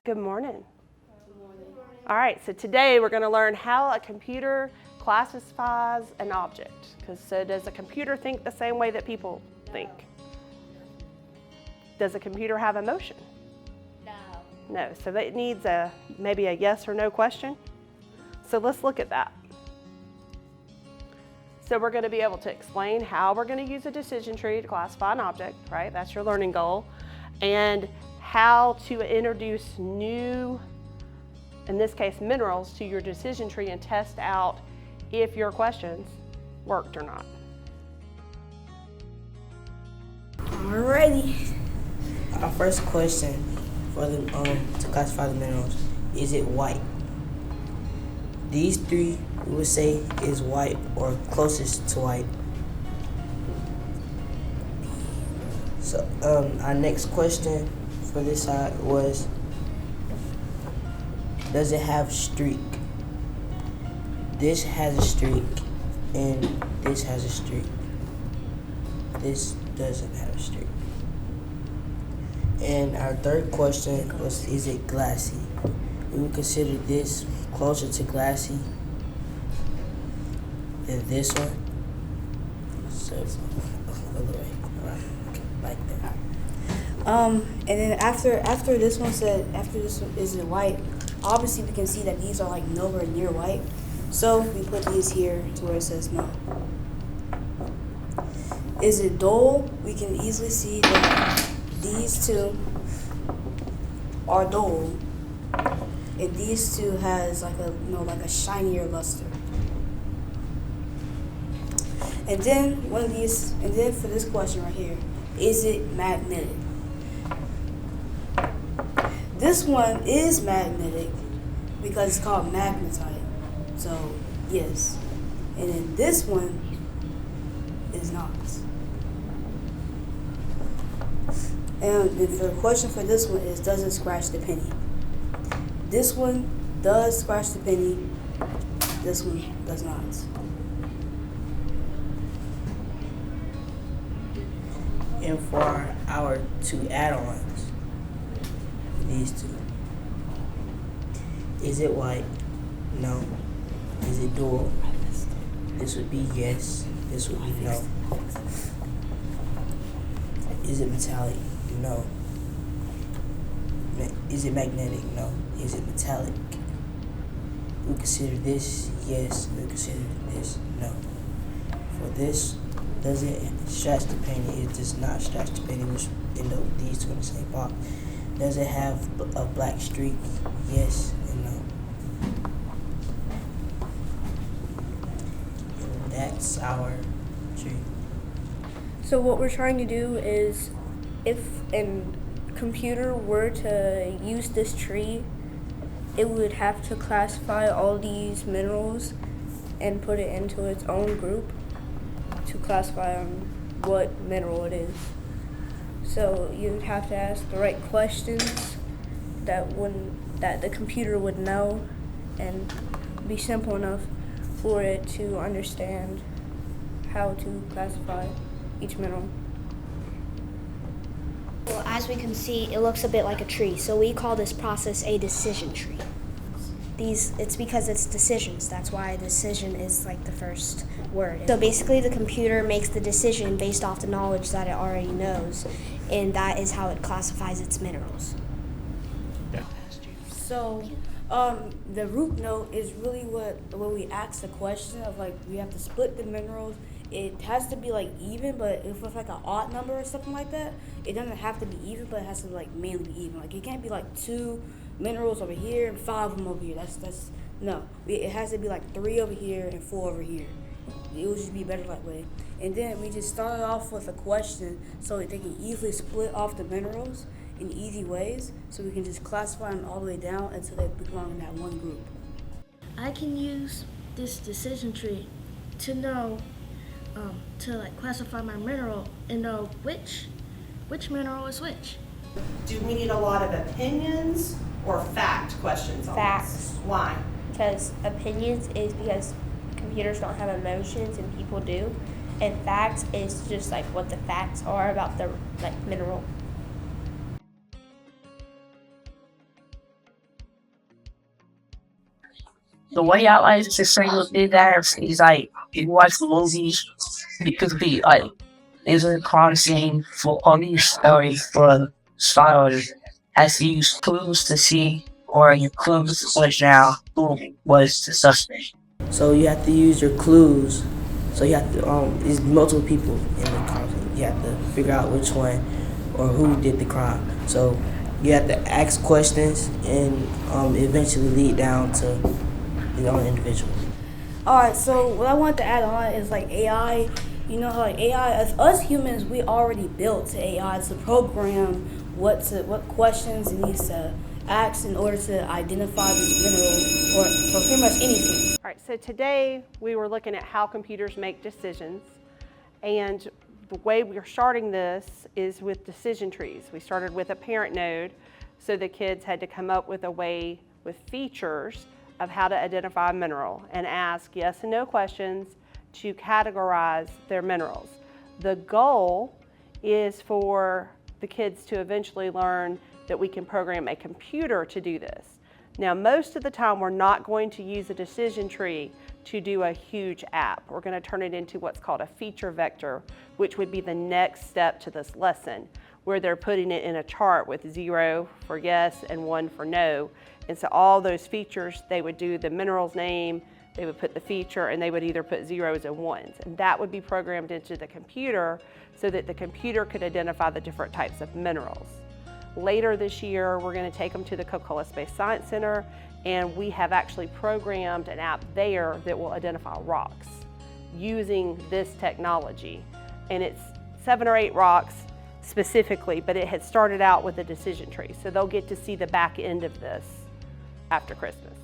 Good morning. All right, so today we're going to learn how a computer classifies an object. So does a computer think the same way that people think? Does a computer have emotion? No. No, so it needs maybe a yes or no question. So let's look at that. So we're going to be able to explain how we're going to use a decision tree to classify an object, right? That's your learning goal. And how to introduce new, in this case, minerals to your decision tree and test out if your questions worked or not. Alrighty. Our first question for the to classify the minerals, is it white? These three we would say is white or closest to white. So our next question for this side was, does it have streak? This has a streak and this has a streak. This doesn't have a streak. And our third question was, is it glassy? We would consider this closer to glassy than this one. So, other way. Alright, like that. And then after this one, is it white? Obviously, we can see that these are like nowhere near white. So we put these here to where it says no. Is it dull? We can easily see that these two are dull, and these two has like a shinier luster. And then for this question right here, is it magnetic? This one is magnetic because it's called magnetite. So yes. And then this one is not. And the question for this one is, does it scratch the penny? This one does scratch the penny. This one does not. And for our two add-ons, these two. Is it white? No. Is it dual? This would be yes. This would be no. Is it metallic? No. Is it magnetic? No. Is it metallic? We consider this yes. We consider this no. For this, does it scratch the penny? It does not scratch the penny, which end up these two in the same box. Does it have a black streak? Yes and no. And that's our tree. So what we're trying to do is, if a computer were to use this tree, it would have to classify all these minerals and put it into its own group to classify what mineral it is. So you'd have to ask the right questions that the computer would know and be simple enough for it to understand how to classify each mineral. Well, as we can see, it looks a bit like a tree, so we call this process a decision tree. It's because it's decisions. That's why decision is like the first word. So basically the computer makes the decision based off the knowledge that it already knows, and that is how it classifies its minerals. So the root note is really when we ask the question of like, we have to split the minerals. It has to be like even, but if it's like an odd number or something like that, it doesn't have to be even, but it has to like mainly be even. Like it can't be like 2 minerals over here and 5 of them over here. That's no. It has to be like 3 over here and 4 over here. It would just be better that way. And then we just started off with a question so that they can easily split off the minerals in easy ways, so we can just classify them all the way down until they belong in that one group. I can use this decision tree to know, to like classify my mineral and know which mineral is which. Do we need a lot of opinions or fact questions on Facts. this? Why? Because opinions is because computers don't have emotions and people do, and facts is just like what the facts are about the mineral. the way I like to say what did that is like you watch movies, it could be like there's a crime scene for police story for scholars has to use clues to see or your clues was now who was the suspect. So you have to use your clues. So you have to there's multiple people in the crime scene. You have to figure out which one or who did the crime. So you have to ask questions and eventually lead down to the own individual. All right, so what I wanted to add on is like AI. You know how like AI, as us humans, we already built AI to program what questions it needs to ask in order to identify these minerals or pretty much anything. All right, so today we were looking at how computers make decisions, and the way we're starting this is with decision trees. We started with a parent node, so the kids had to come up with a way with features of how to identify a mineral and ask yes and no questions to categorize their minerals. The goal is for the kids to eventually learn that we can program a computer to do this. Now, most of the time, we're not going to use a decision tree to do a huge app. We're going to turn it into what's called a feature vector, which would be the next step to this lesson, where they're putting it in a chart with 0 for yes and 1 for no. And so all those features, they would do the mineral's name, they would put the feature, and they would either put 0s and 1s. And that would be programmed into the computer so that the computer could identify the different types of minerals. Later this year, we're going to take them to the Coca-Cola Space Science Center, and we have actually programmed an app there that will identify rocks using this technology. And it's 7 or 8 rocks specifically, but it had started out with a decision tree. So they'll get to see the back end of this after Christmas.